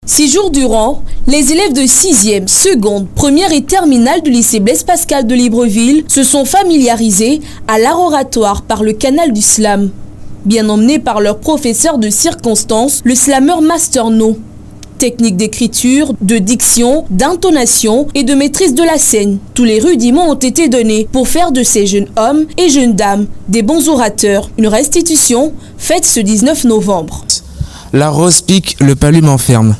6 jours durant, les élèves de 6e, seconde, première et terminale du lycée Blaise Pascal de Libreville se sont familiarisés à l'art oratoire par le canal du slam. Bien emmenés par leur professeur de circonstance, le slameur Master No. Technique d'écriture, de diction, d'intonation et de maîtrise de la scène. Tous les rudiments ont été donnés pour faire de ces jeunes hommes et jeunes dames des bons orateurs. Une restitution faite ce 19 novembre. La rose pique, le palu m'enferme.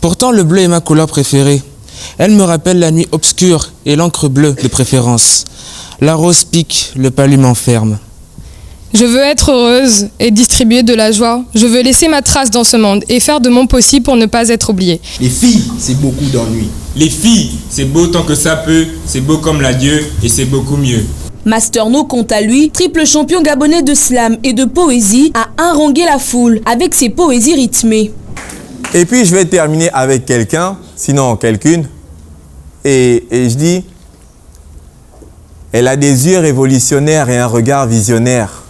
Pourtant le bleu est ma couleur préférée. Elle me rappelle la nuit obscure et l'encre bleue de préférence. La rose pique, le palu m'enferme. Je veux être heureuse et distribuer de la joie. Je veux laisser ma trace dans ce monde et faire de mon possible pour ne pas être oubliée. Les filles, c'est beaucoup d'ennui. Les filles, c'est beau tant que ça peut, c'est beau comme l'adieu et c'est beaucoup mieux. Master No, quant à lui, triple champion gabonais de slam et de poésie, a harangué la foule avec ses poésies rythmées. Et puis je vais terminer avec quelqu'un, sinon quelqu'une, et je dis, elle a des yeux révolutionnaires et un regard visionnaire.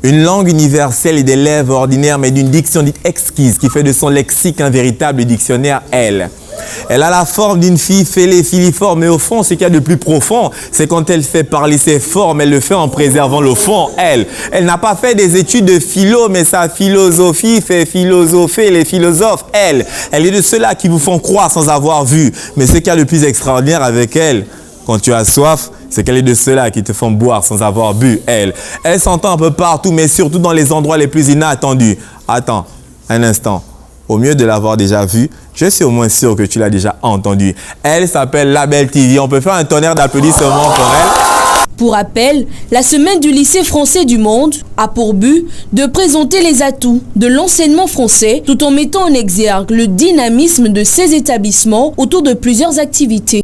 Une langue universelle et des lèvres ordinaires, mais d'une diction dite exquise, qui fait de son lexique un véritable dictionnaire, elle. Elle a la forme d'une fille fêlée, filiforme, mais au fond, ce qu'il y a de plus profond, c'est quand elle fait parler ses formes, elle le fait en préservant le fond, elle. Elle n'a pas fait des études de philo, mais sa philosophie fait philosopher les philosophes, elle. Elle est de ceux-là qui vous font croire sans avoir vu, mais ce qu'il y a de plus extraordinaire avec elle, quand tu as soif, c'est qu'elle est de ceux-là qui te font boire sans avoir bu, elle. Elle s'entend un peu partout, mais surtout dans les endroits les plus inattendus. Attends, un instant. Au mieux de l'avoir déjà vue, je suis au moins sûr que tu l'as déjà entendue. Elle s'appelle Label TV. On peut faire un tonnerre d'applaudissements pour elle. Pour rappel, la semaine du lycée français du monde a pour but de présenter les atouts de l'enseignement français tout en mettant en exergue le dynamisme de ces établissements autour de plusieurs activités.